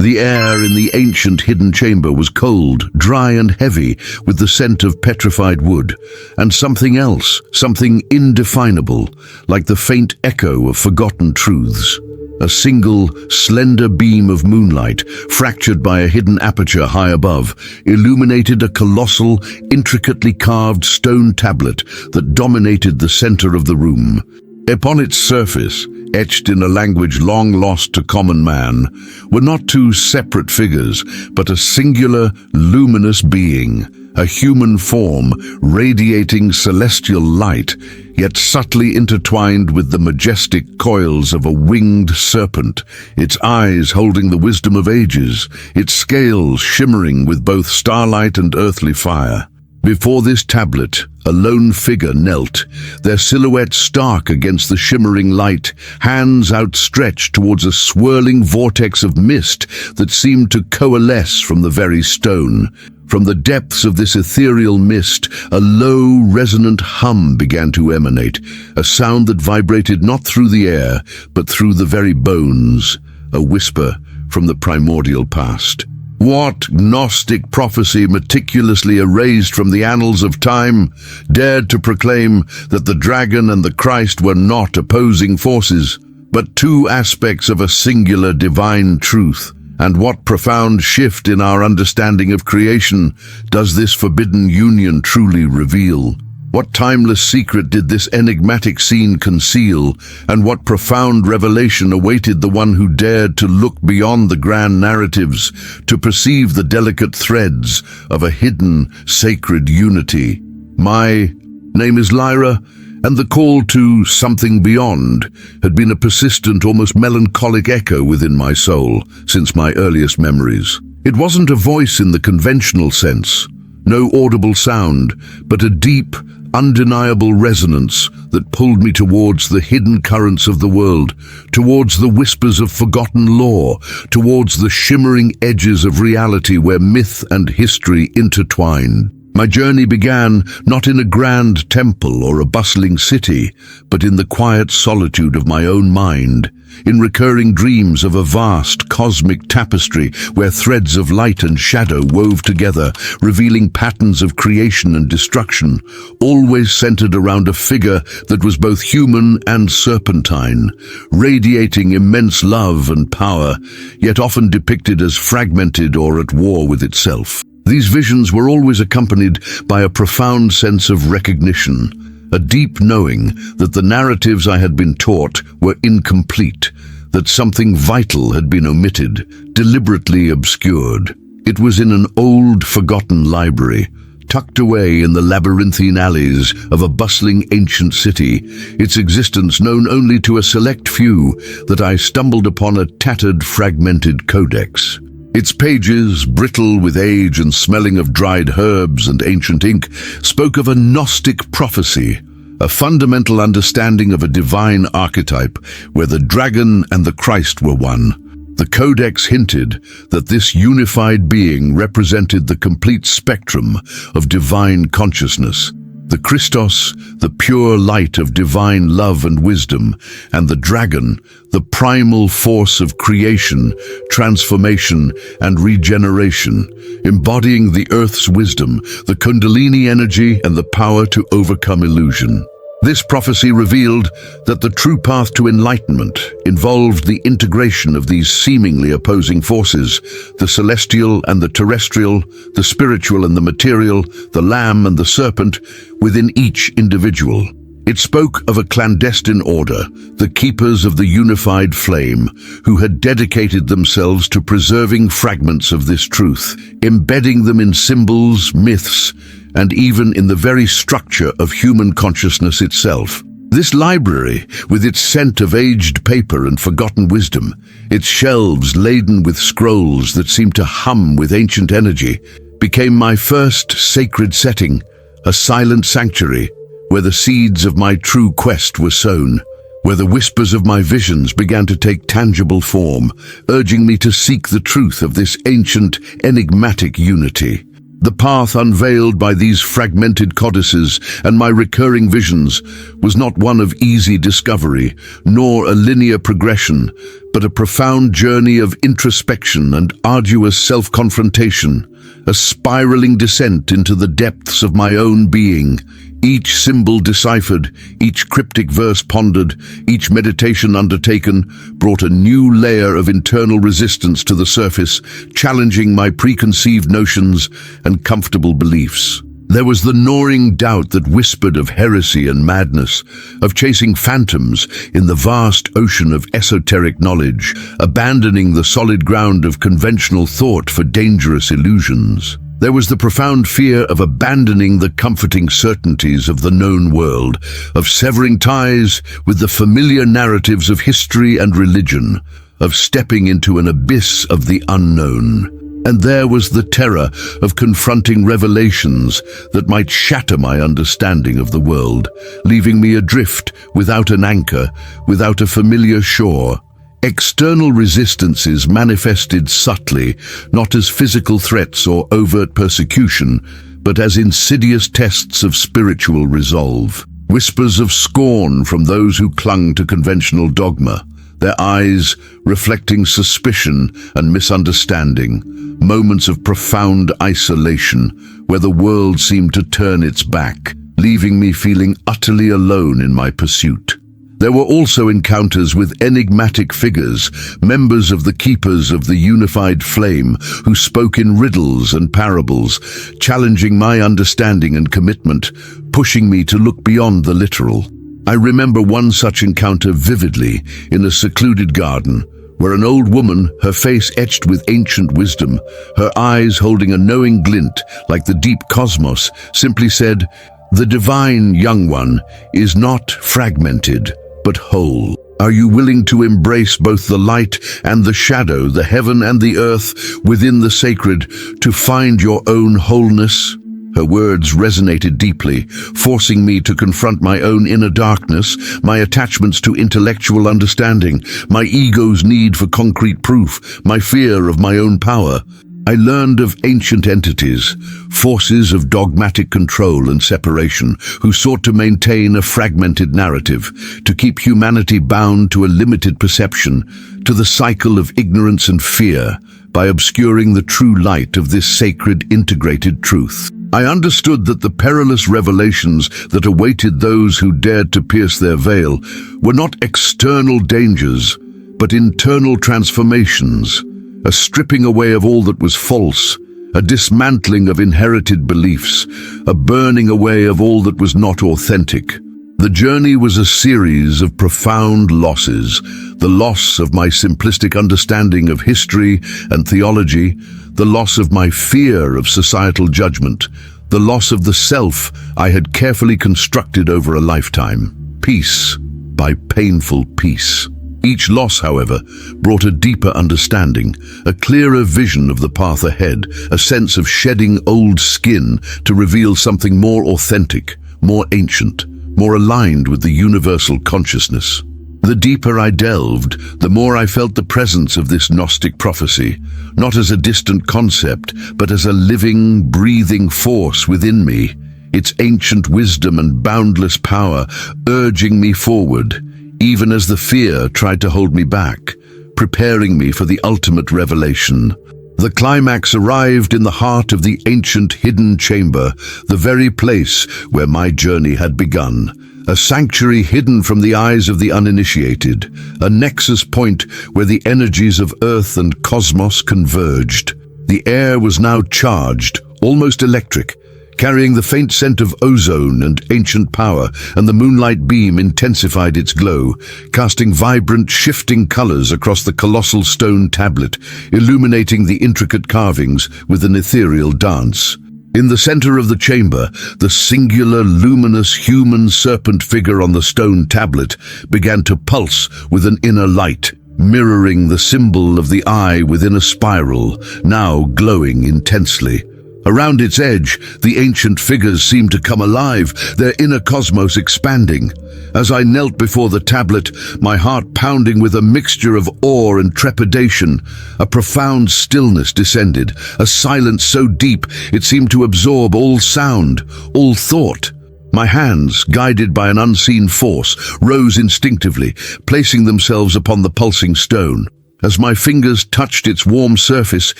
The air in the ancient hidden chamber was cold, dry and heavy, with the scent of petrified wood, and something else, something indefinable, like the faint echo of forgotten truths. A single, slender beam of moonlight, fractured by a hidden aperture high above, illuminated a colossal, intricately carved stone tablet that dominated the center of the room. Upon its surface, etched in a language long lost to common man, were not two separate figures, but a singular, luminous being, a human form radiating celestial light, yet subtly intertwined with the majestic coils of a winged serpent, its eyes holding the wisdom of ages, its scales shimmering with both starlight and earthly fire. Before this tablet, a lone figure knelt, their silhouette stark against the shimmering light, hands outstretched towards a swirling vortex of mist that seemed to coalesce from the very stone. From the depths of this ethereal mist, a low, resonant hum began to emanate, a sound that vibrated not through the air, but through the very bones, a whisper from the primordial past. What Gnostic prophecy, meticulously erased from the annals of time, dared to proclaim that the dragon and the Christ were not opposing forces, but two aspects of a singular divine truth? And what profound shift in our understanding of creation does this forbidden union truly reveal? What timeless secret did this enigmatic scene conceal, and what profound revelation awaited the one who dared to look beyond the grand narratives, to perceive the delicate threads of a hidden, sacred unity? My name is Lyra, and the call to something beyond had been a persistent, almost melancholic echo within my soul since my earliest memories. It wasn't a voice in the conventional sense, no audible sound, but a deep, undeniable resonance that pulled me towards the hidden currents of the world, towards the whispers of forgotten lore, towards the shimmering edges of reality where myth and history intertwined. My journey began not in a grand temple or a bustling city, but in the quiet solitude of my own mind, in recurring dreams of a vast cosmic tapestry where threads of light and shadow wove together, revealing patterns of creation and destruction, always centered around a figure that was both human and serpentine, radiating immense love and power, yet often depicted as fragmented or at war with itself. These visions were always accompanied by a profound sense of recognition, a deep knowing that the narratives I had been taught were incomplete, that something vital had been omitted, deliberately obscured. It was in an old, forgotten library, tucked away in the labyrinthine alleys of a bustling ancient city, its existence known only to a select few, that I stumbled upon a tattered, fragmented codex. Its pages, brittle with age and smelling of dried herbs and ancient ink, spoke of a Gnostic prophecy, a fundamental understanding of a divine archetype where the dragon and the Christ were one. The codex hinted that this unified being represented the complete spectrum of divine consciousness, the Christos, the pure light of divine love and wisdom, and the dragon, the primal force of creation, transformation, and regeneration, embodying the earth's wisdom, the Kundalini energy, and the power to overcome illusion. This prophecy revealed that the true path to enlightenment involved the integration of these seemingly opposing forces, the celestial and the terrestrial, the spiritual and the material, the lamb and the serpent, within each individual. It spoke of a clandestine order, the keepers of the unified flame, who had dedicated themselves to preserving fragments of this truth, embedding them in symbols, myths, and even in the very structure of human consciousness itself. This library, with its scent of aged paper and forgotten wisdom, its shelves laden with scrolls that seemed to hum with ancient energy, became my first sacred setting, a silent sanctuary where the seeds of my true quest were sown, where the whispers of my visions began to take tangible form, urging me to seek the truth of this ancient, enigmatic unity. The path unveiled by these fragmented codices and my recurring visions was not one of easy discovery, nor a linear progression, but a profound journey of introspection and arduous self-confrontation, a spiraling descent into the depths of my own being. Each symbol deciphered, each cryptic verse pondered, each meditation undertaken brought a new layer of internal resistance to the surface, challenging my preconceived notions and comfortable beliefs. There was the gnawing doubt that whispered of heresy and madness, of chasing phantoms in the vast ocean of esoteric knowledge, abandoning the solid ground of conventional thought for dangerous illusions. There was the profound fear of abandoning the comforting certainties of the known world, of severing ties with the familiar narratives of history and religion, of stepping into an abyss of the unknown. And there was the terror of confronting revelations that might shatter my understanding of the world, leaving me adrift without an anchor, without a familiar shore. External resistances manifested subtly, not as physical threats or overt persecution, but as insidious tests of spiritual resolve. Whispers of scorn from those who clung to conventional dogma, their eyes reflecting suspicion and misunderstanding, moments of profound isolation where the world seemed to turn its back, leaving me feeling utterly alone in my pursuit. There were also encounters with enigmatic figures, members of the Keepers of the Unified Flame, who spoke in riddles and parables, challenging my understanding and commitment, pushing me to look beyond the literal. I remember one such encounter vividly in a secluded garden, where an old woman, her face etched with ancient wisdom, her eyes holding a knowing glint like the deep cosmos, simply said, "The divine, young one, is not fragmented, but whole. Are you willing to embrace both the light and the shadow, the heaven and the earth within the sacred, to find your own wholeness?" Her words resonated deeply, forcing me to confront my own inner darkness, my attachments to intellectual understanding, my ego's need for concrete proof, my fear of my own power. I learned of ancient entities, forces of dogmatic control and separation, who sought to maintain a fragmented narrative, to keep humanity bound to a limited perception, to the cycle of ignorance and fear, by obscuring the true light of this sacred integrated truth. I understood that the perilous revelations that awaited those who dared to pierce their veil were not external dangers, but internal transformations, a stripping away of all that was false, a dismantling of inherited beliefs, a burning away of all that was not authentic. The journey was a series of profound losses, the loss of my simplistic understanding of history and theology, the loss of my fear of societal judgment, the loss of the self I had carefully constructed over a lifetime. Piece by painful piece. Each loss, however, brought a deeper understanding, a clearer vision of the path ahead, a sense of shedding old skin to reveal something more authentic, more ancient, more aligned with the universal consciousness. The deeper I delved, the more I felt the presence of this Gnostic prophecy, not as a distant concept, but as a living, breathing force within me, its ancient wisdom and boundless power urging me forward, even as the fear tried to hold me back, preparing me for the ultimate revelation. The climax arrived in the heart of the ancient hidden chamber, the very place where my journey had begun. A sanctuary hidden from the eyes of the uninitiated, a nexus point where the energies of Earth and cosmos converged. The air was now charged, almost electric, carrying the faint scent of ozone and ancient power, and the moonlight beam intensified its glow, casting vibrant, shifting colors across the colossal stone tablet, illuminating the intricate carvings with an ethereal dance. In the center of the chamber, the singular, luminous human serpent figure on the stone tablet began to pulse with an inner light, mirroring the symbol of the eye within a spiral, now glowing intensely. Around its edge, the ancient figures seemed to come alive, their inner cosmos expanding. As I knelt before the tablet, my heart pounding with a mixture of awe and trepidation, a profound stillness descended, a silence so deep it seemed to absorb all sound, all thought. My hands, guided by an unseen force, rose instinctively, placing themselves upon the pulsing stone. As my fingers touched its warm surface,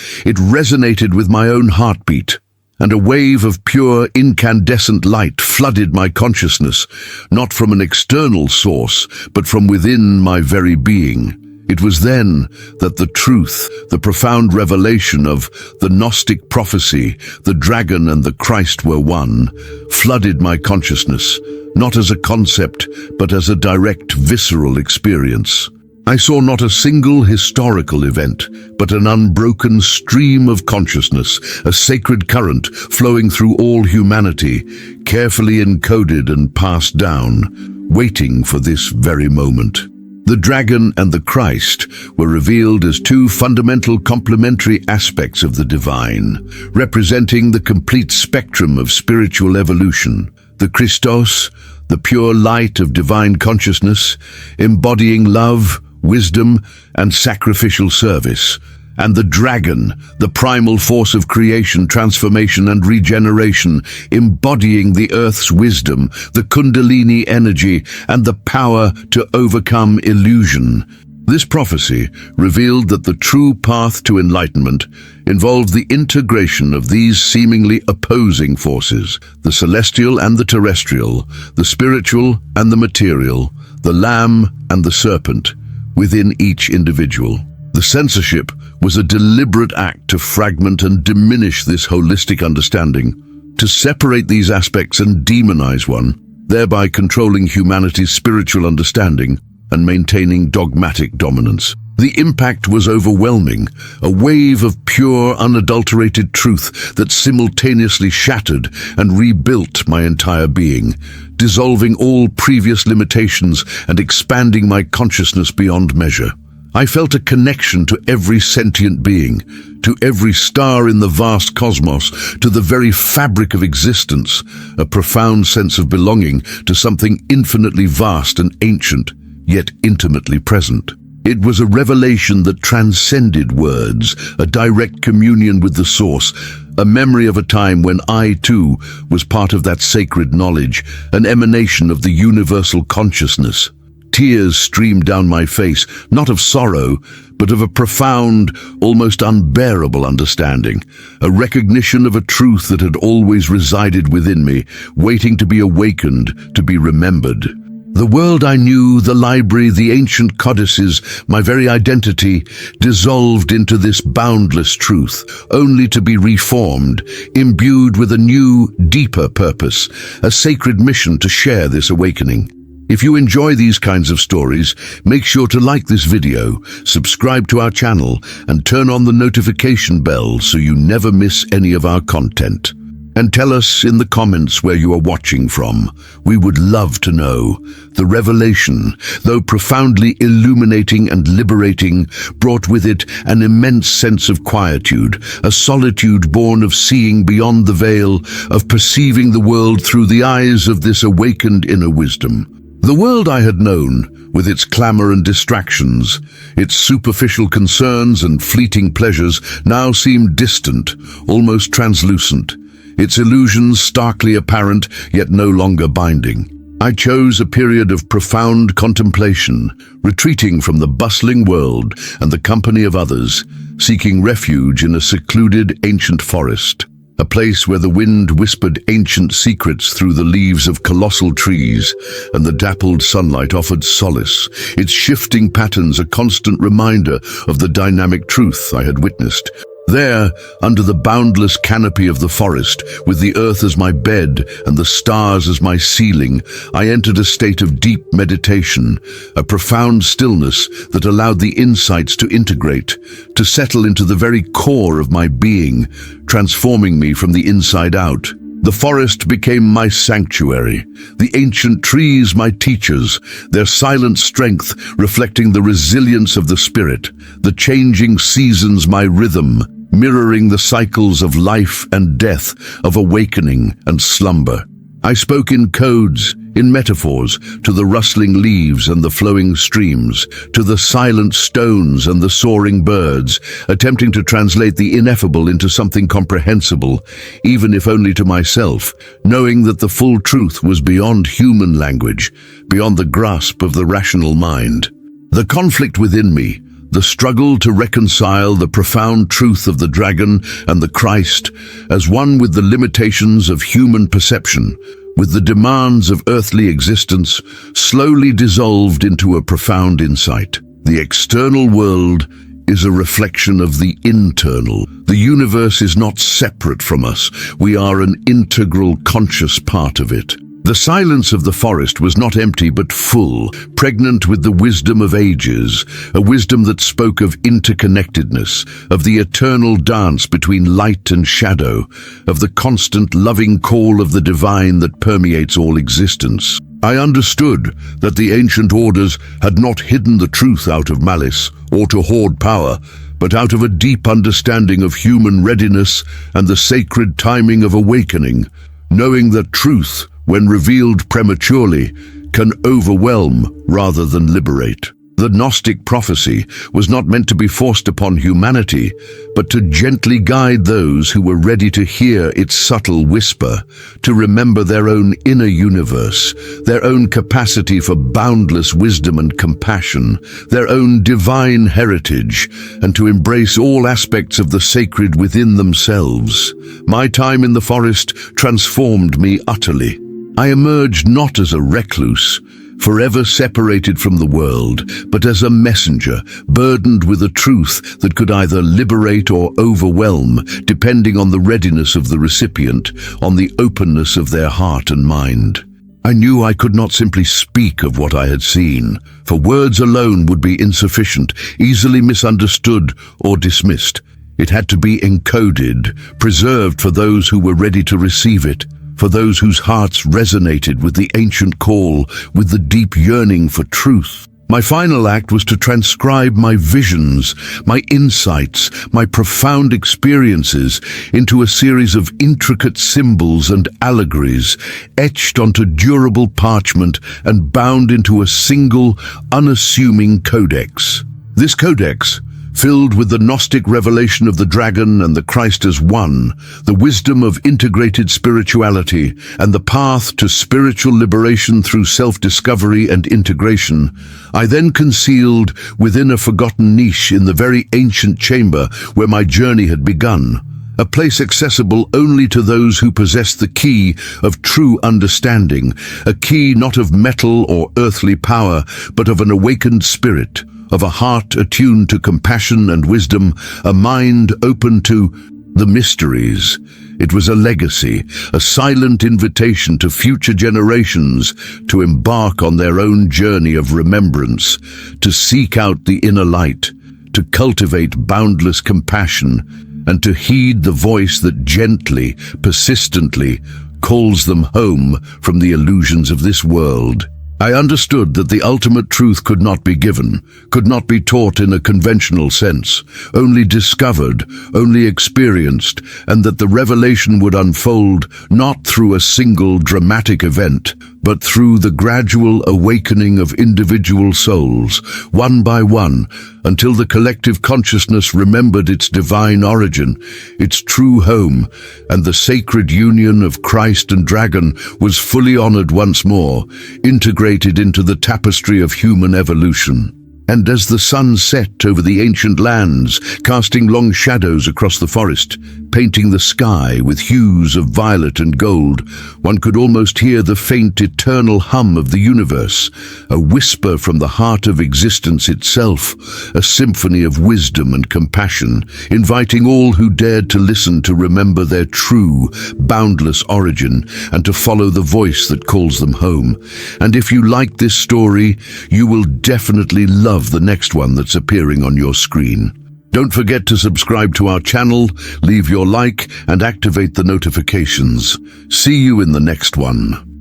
it resonated with my own heartbeat, and a wave of pure, incandescent light flooded my consciousness, not from an external source, but from within my very being. It was then that the truth, the profound revelation of the Gnostic prophecy, the dragon and the Christ were one, flooded my consciousness, not as a concept, but as a direct, visceral experience. I saw not a single historical event, but an unbroken stream of consciousness, a sacred current flowing through all humanity, carefully encoded and passed down, waiting for this very moment. The dragon and the Christ were revealed as two fundamental complementary aspects of the divine, representing the complete spectrum of spiritual evolution. The Christos, the pure light of divine consciousness, embodying love, wisdom, and sacrificial service, and the dragon, the primal force of creation, transformation, and regeneration, embodying the earth's wisdom, the kundalini energy, and the power to overcome illusion. This prophecy revealed that the true path to enlightenment involved the integration of these seemingly opposing forces, the celestial and the terrestrial, the spiritual and the material, the lamb and the serpent, within each individual. The censorship was a deliberate act to fragment and diminish this holistic understanding, to separate these aspects and demonize one, thereby controlling humanity's spiritual understanding and maintaining dogmatic dominance. The impact was overwhelming, a wave of pure, unadulterated truth that simultaneously shattered and rebuilt my entire being, dissolving all previous limitations and expanding my consciousness beyond measure. I felt a connection to every sentient being, to every star in the vast cosmos, to the very fabric of existence, a profound sense of belonging to something infinitely vast and ancient, yet intimately present. It was a revelation that transcended words, a direct communion with the source, a memory of a time when I, too, was part of that sacred knowledge, an emanation of the universal consciousness. Tears streamed down my face, not of sorrow, but of a profound, almost unbearable understanding, a recognition of a truth that had always resided within me, waiting to be awakened, to be remembered. The world I knew, the library, the ancient codices, my very identity, dissolved into this boundless truth, only to be reformed, imbued with a new, deeper purpose, a sacred mission to share this awakening. If you enjoy these kinds of stories, make sure to like this video, subscribe to our channel, and turn on the notification bell so you never miss any of our content. And tell us in the comments where you are watching from. We would love to know. The revelation, though profoundly illuminating and liberating, brought with it an immense sense of quietude, a solitude born of seeing beyond the veil, of perceiving the world through the eyes of this awakened inner wisdom. The world I had known, with its clamor and distractions, its superficial concerns and fleeting pleasures, now seemed distant, almost translucent. Its illusions starkly apparent, yet no longer binding. I chose a period of profound contemplation, retreating from the bustling world and the company of others, seeking refuge in a secluded ancient forest, a place where the wind whispered ancient secrets through the leaves of colossal trees, and the dappled sunlight offered solace, its shifting patterns a constant reminder of the dynamic truth I had witnessed. There, under the boundless canopy of the forest, with the earth as my bed and the stars as my ceiling, I entered a state of deep meditation, a profound stillness that allowed the insights to integrate, to settle into the very core of my being, transforming me from the inside out. The forest became my sanctuary, the ancient trees my teachers, their silent strength reflecting the resilience of the spirit, the changing seasons my rhythm, mirroring the cycles of life and death, of awakening and slumber. I spoke in codes, in metaphors, to the rustling leaves and the flowing streams, to the silent stones and the soaring birds, attempting to translate the ineffable into something comprehensible, even if only to myself, knowing that the full truth was beyond human language, beyond the grasp of the rational mind. The conflict within me, the struggle to reconcile the profound truth of the dragon and the Christ as one with the limitations of human perception, with the demands of earthly existence, slowly dissolved into a profound insight. The external world is a reflection of the internal. The universe is not separate from us. We are an integral, conscious part of it. The silence of the forest was not empty but full, pregnant with the wisdom of ages, a wisdom that spoke of interconnectedness, of the eternal dance between light and shadow, of the constant loving call of the divine that permeates all existence. I understood that the ancient orders had not hidden the truth out of malice or to hoard power, but out of a deep understanding of human readiness and the sacred timing of awakening, knowing that truth, when revealed prematurely, can overwhelm rather than liberate. The Gnostic prophecy was not meant to be forced upon humanity, but to gently guide those who were ready to hear its subtle whisper, to remember their own inner universe, their own capacity for boundless wisdom and compassion, their own divine heritage, and to embrace all aspects of the sacred within themselves. My time in the forest transformed me utterly. I emerged not as a recluse, forever separated from the world, but as a messenger, burdened with a truth that could either liberate or overwhelm, depending on the readiness of the recipient, on the openness of their heart and mind. I knew I could not simply speak of what I had seen, for words alone would be insufficient, easily misunderstood or dismissed. It had to be encoded, preserved for those who were ready to receive it, for those whose hearts resonated with the ancient call, with the deep yearning for truth. My final act was to transcribe my visions, my insights, my profound experiences into a series of intricate symbols and allegories, etched onto durable parchment and bound into a single, unassuming codex. This codex, filled with the Gnostic revelation of the dragon and the Christ as one, the wisdom of integrated spirituality, and the path to spiritual liberation through self-discovery and integration, I then concealed within a forgotten niche in the very ancient chamber where my journey had begun, a place accessible only to those who possess the key of true understanding, a key not of metal or earthly power, but of an awakened spirit, of a heart attuned to compassion and wisdom, a mind open to the mysteries. It was a legacy, a silent invitation to future generations to embark on their own journey of remembrance, to seek out the inner light, to cultivate boundless compassion, and to heed the voice that gently, persistently calls them home from the illusions of this world. I understood that the ultimate truth could not be given, could not be taught in a conventional sense, only discovered, only experienced, and that the revelation would unfold not through a single dramatic event, but through the gradual awakening of individual souls, one by one, until the collective consciousness remembered its divine origin, its true home, and the sacred union of Christ and dragon was fully honored once more, integrated into the tapestry of human evolution. And as the sun set over the ancient lands, casting long shadows across the forest, painting the sky with hues of violet and gold, one could almost hear the faint eternal hum of the universe, a whisper from the heart of existence itself, a symphony of wisdom and compassion, inviting all who dared to listen to remember their true, boundless origin and to follow the voice that calls them home. And if you like this story, you will definitely love the next one that's appearing on your screen. Don't forget to subscribe to our channel, leave your like, and activate the notifications. See you in the next one.